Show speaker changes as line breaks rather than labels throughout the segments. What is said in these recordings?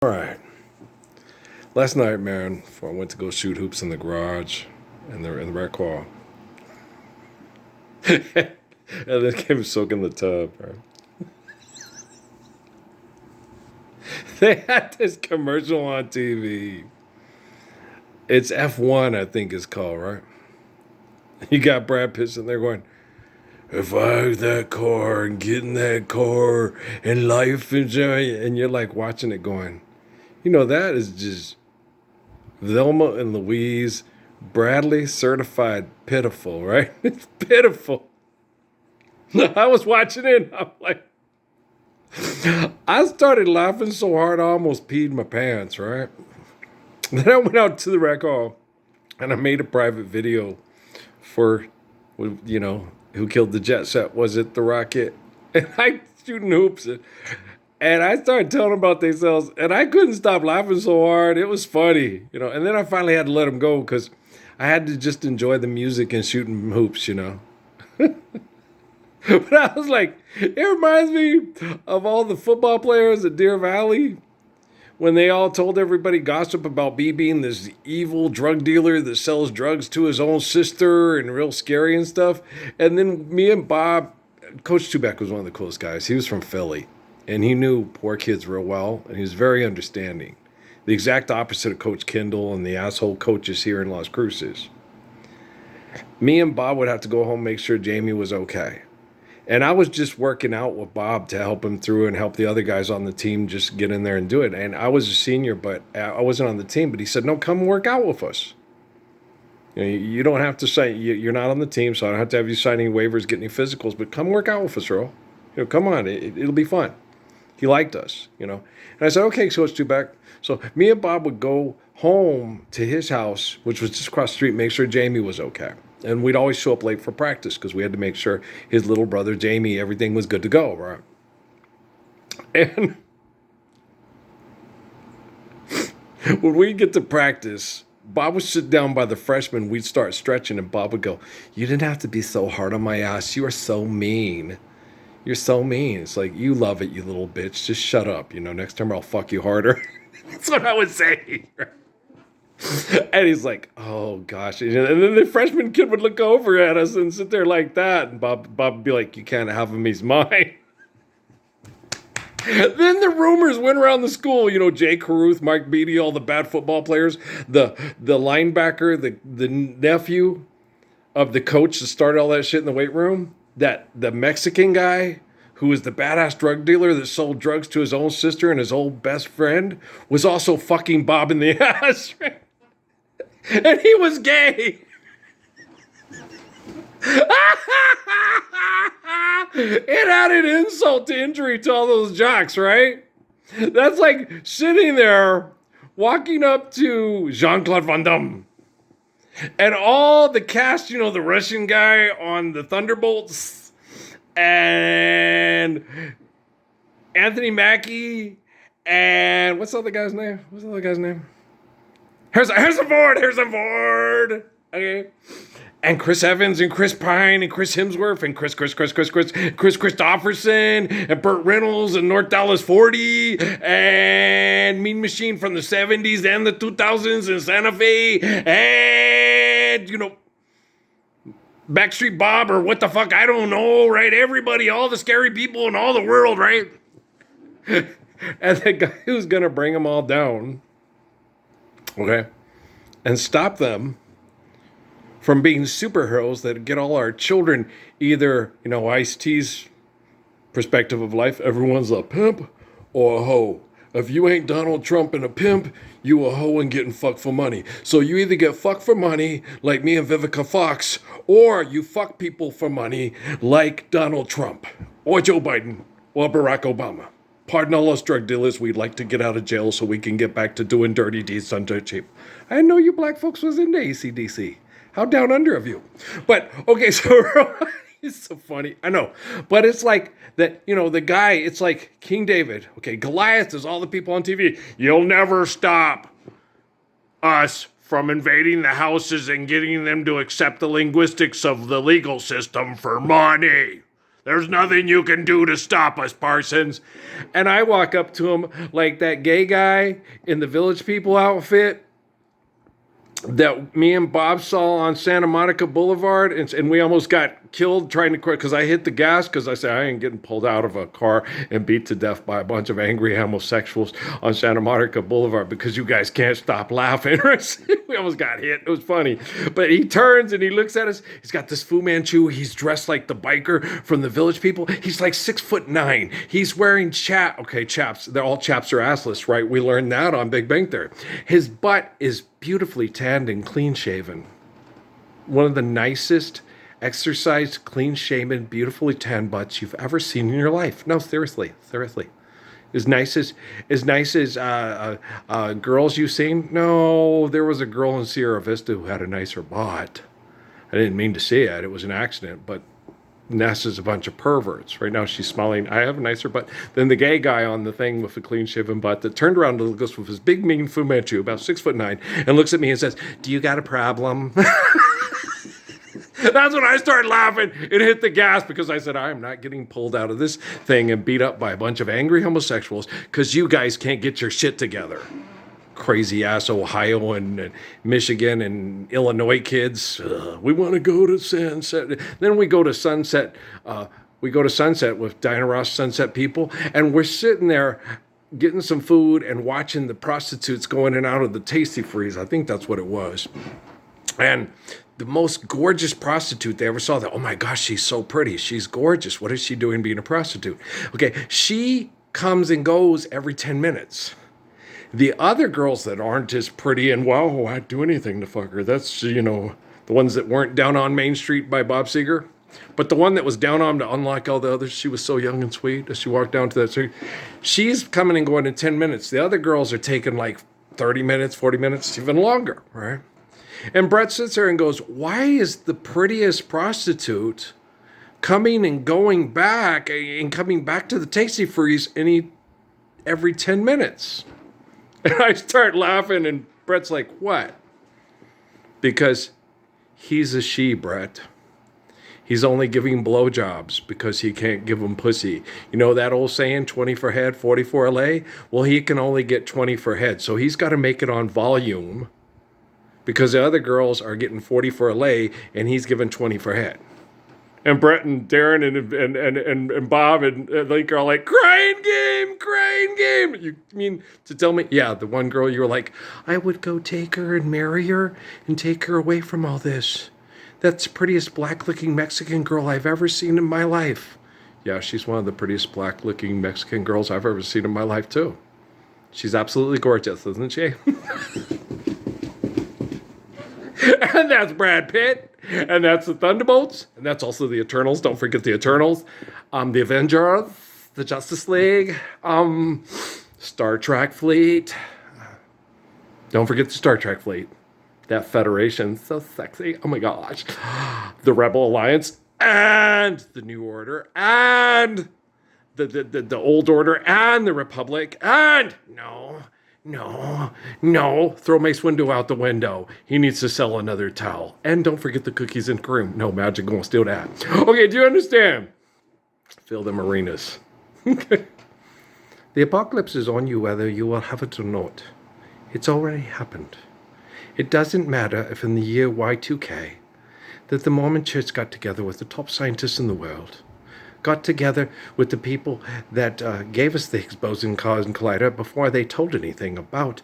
All right. Last night, man, before I went to go shoot hoops in the garage and they're in the rec hall. And then came soaking the tub, bro. They had this commercial on TV. It's F1, I think it's called, right? You got Brad Pitt sitting there going, if I had that car and get in that car and life enjoy, and you're like watching it going, that is just Velma and Louise Bradley certified pitiful, right? It's pitiful. I was watching it and I'm like, I started laughing so hard I almost peed my pants, right? Then I went out to the rec hall and I made a private video for, who killed the jet set? Was it the rocket? And I shooting hoops. And I started telling them about themselves, and I couldn't stop laughing so hard. It was funny. And then I finally had to let them go because I had to just enjoy the music and shooting hoops. But I was like, it reminds me of all the football players at Deer Valley when they all told everybody gossip about me being this evil drug dealer that sells drugs to his own sister and real scary and stuff. And then me and Bob, Coach Tubeck was one of the coolest guys. He was from Philly. And he knew poor kids real well, and he was very understanding. The exact opposite of Coach Kendall and the asshole coaches here in Las Cruces. Me and Bob would have to go home and make sure Jamie was okay. And I was just working out with Bob to help him through and help the other guys on the team just get in there and do it. And I was a senior, but I wasn't on the team. But he said, no, come work out with us. You don't have to sign. You're not on the team, so I don't have to have you sign any waivers, get any physicals. But come work out with us, Earl. Come on. It'll be fun. He liked us. And I said, okay, Coach Tubeck. So me and Bob would go home to his house, which was just across the street, make sure Jamie was okay. And we'd always show up late for practice because we had to make sure his little brother, Jamie, everything was good to go, right? And when we get to practice, Bob would sit down by the freshmen. We'd start stretching, and Bob would go, you didn't have to be so hard on my ass. You are so mean. You're so mean. It's like, you love it, you little bitch. Just shut up. Next time I'll fuck you harder. That's what I would say. And he's like, oh, gosh. And then the freshman kid would look over at us and sit there like that. And Bob would be like, you can't have him. He's mine. Then the rumors went around the school. Jay Caruth, Mike Beatty, all the bad football players. The linebacker, the nephew of the coach that started all that shit in the weight room. That the Mexican guy who was the badass drug dealer that sold drugs to his own sister and his old best friend was also fucking Bob in the ass. And he was gay. It added insult to injury to all those jocks, right? That's like sitting there walking up to Jean-Claude Van Damme. And all the cast, the Russian guy on the Thunderbolts and Anthony Mackie and what's the other guy's name? Harrison Ford. Okay. And Chris Evans and Chris Pine and Chris Hemsworth and Chris Christopherson and Burt Reynolds and North Dallas 40 and Mean Machine from the 70s and the 2000s and Santa Fe and, Backstreet Bob or what the fuck, I don't know, right? Everybody, all the scary people in all the world, right? And the guy who's going to bring them all down, okay, and stop them from being superheroes that get all our children either, Ice-T's perspective of life, everyone's a pimp or a hoe. If you ain't Donald Trump and a pimp, you a hoe and getting fucked for money. So you either get fucked for money like me and Vivica Fox, or you fuck people for money like Donald Trump or Joe Biden or Barack Obama. Pardon all us drug dealers, we'd like to get out of jail so we can get back to doing dirty deeds on dirt cheap. I didn't know you black folks was into AC/DC. How down under of you? But, okay, so it's so funny. I know. But it's like that, the guy, it's like King David. Okay, Goliath is all the people on TV. You'll never stop us from invading the houses and getting them to accept the linguistics of the legal system for money. There's nothing you can do to stop us, Parsons. And I walk up to him like that gay guy in the Village People outfit that me and Bob saw on Santa Monica Boulevard, and we almost got killed trying to quit because I hit the gas because I said I ain't getting pulled out of a car and beat to death by a bunch of angry homosexuals on Santa Monica Boulevard because you guys can't stop laughing. We almost got hit. It was funny. But he turns and he looks at us. He's got this Fu Manchu. He's dressed like the biker from the Village People. He's like 6'9". He's wearing chaps. They're all chaps are assless, right? We learned that on Big Bang Theory. His butt is beautifully tanned and clean shaven. One of the nicest exercised, clean shaven, beautifully tanned butts you've ever seen in your life. No, seriously. As nice as girls you've seen? No, there was a girl in Sierra Vista who had a nicer butt. I didn't mean to say it. It was an accident, but Nessa's a bunch of perverts. Right now she's smiling. I have a nicer butt than the gay guy on the thing with the clean-shaven butt that turned around to look at us with his big, mean Fu Manchu, about 6'9", and looks at me and says, "Do you got a problem?" That's when I started laughing and hit the gas because I said, I am not getting pulled out of this thing and beat up by a bunch of angry homosexuals because you guys can't get your shit together. Crazy ass Ohio and Michigan and Illinois kids. We want to go to Sunset. Then we go to Sunset. We go to Sunset with Diana Ross Sunset People, and we're sitting there getting some food and watching the prostitutes go in and out of the Tasty Freeze. I think that's what it was. And the most gorgeous prostitute they ever saw. That, oh my gosh, she's so pretty. She's gorgeous. What is she doing being a prostitute? Okay, she comes and goes every 10 minutes. The other girls that aren't as pretty and, wow, I'd do anything to fuck her. That's, the ones that weren't down on Main Street by Bob Seger. But the one that was down on to unlike all the others, she was so young and sweet as she walked down to that street. She's coming and going in 10 minutes. The other girls are taking like 30 minutes, 40 minutes, even longer, right? And Brett sits there and goes, why is the prettiest prostitute coming and going back and coming back to the Tasty Freeze every 10 minutes? And I start laughing, and Brett's like, what? Because he's a she, Brett. He's only giving blowjobs because he can't give them pussy. You know that old saying, 20 for head, 40 for lay? Well, he can only get 20 for head, so he's got to make it on volume because the other girls are getting 40 for a lay, and he's giving 20 for head. And Brett and Darren and Bob and Link are all like, crying game. You mean to tell me? Yeah, the one girl you were like, I would go take her and marry her and take her away from all this. That's the prettiest black-looking Mexican girl I've ever seen in my life. Yeah, she's one of the prettiest black-looking Mexican girls I've ever seen in my life, too. She's absolutely gorgeous, isn't she? And that's Brad Pitt. And that's the Thunderbolts. And that's also the Eternals. Don't forget the Eternals. The Avengers. The Justice League. Star Trek Fleet. Don't forget the Star Trek Fleet. That Federation. So sexy. Oh my gosh. The Rebel Alliance. And the New Order. And the Old Order. And the Republic. And No. Throw Mace Windu out the window. He needs to sell another towel. And don't forget the cookies and cream. No, Magic won't steal that. Okay, do you understand? Fill them arenas. The apocalypse is on you whether you will have it or not. It's already happened. It doesn't matter if in the year Y2K that the Mormon Church got together with the top scientists in the world, got together with the people that gave us the Higgs boson collider before they told anything about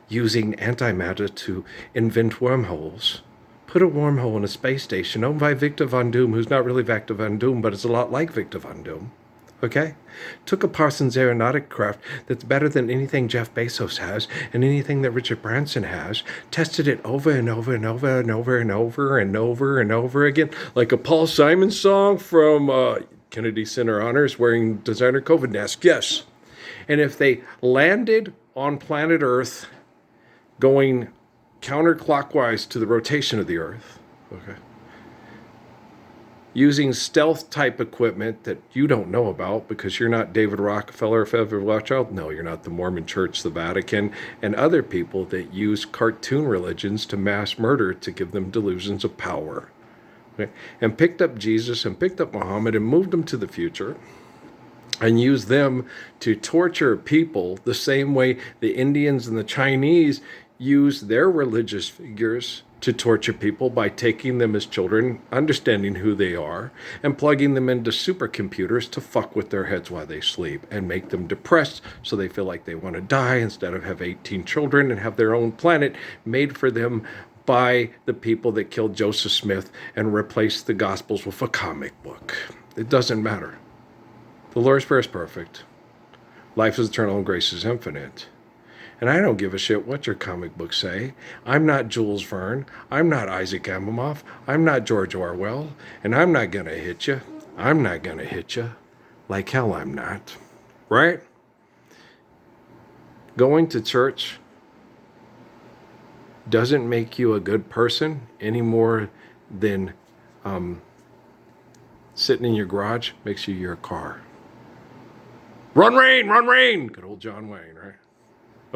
using antimatter to invent wormholes. Put a wormhole in a space station owned by Victor Von Doom, who's not really Victor Von Doom, but it's a lot like Victor Von Doom. Okay? Took a Parsons aeronautic craft that's better than anything Jeff Bezos has and anything that Richard Branson has, tested it over and over and over and over and over and over and over again, like a Paul Simon song from Kennedy Center Honors wearing designer COVID mask. Yes. And if they landed on planet Earth going counterclockwise to the rotation of the Earth, okay, using stealth-type equipment that you don't know about because you're not David Rockefeller, if ever Rothschild. No, you're not the Mormon Church, the Vatican, and other people that use cartoon religions to mass murder to give them delusions of power. okay, and picked up Jesus and picked up Muhammad and moved them to the future and used them to torture people the same way the Indians and the Chinese used their religious figures to torture people by taking them as children, understanding who they are, and plugging them into supercomputers to fuck with their heads while they sleep and make them depressed so they feel like they want to die instead of have 18 children and have their own planet made for them by the people that killed Joseph Smith and replaced the Gospels with a comic book. It doesn't matter. The Lord's Prayer is perfect. Life is eternal and grace is infinite. And I don't give a shit what your comic books say. I'm not Jules Verne. I'm not Isaac Asimov. I'm not George Orwell. And I'm not going to hit you. I'm not going to hit you. Like hell I'm not. Right? Going to church doesn't make you a good person any more than sitting in your garage makes you your car. Run, rain, run, rain. Good old John Wayne, right?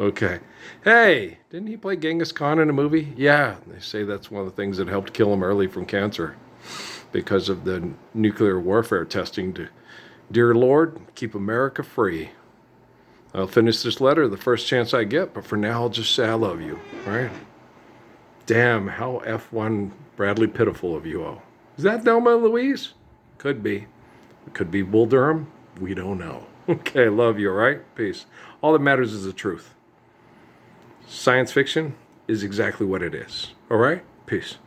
Okay. Hey, didn't he play Genghis Khan in a movie? Yeah, they say that's one of the things that helped kill him early from cancer because of the nuclear warfare testing to, dear Lord, keep America free. I'll finish this letter the first chance I get, but for now I'll just say I love you, right? Damn, how F1 Bradley pitiful of you all. Is that Thelma and Louise? Could be. It could be Bull Durham. We don't know. Okay, love you, all right? Peace. All that matters is the truth. Science fiction is exactly what it is. All right? Peace.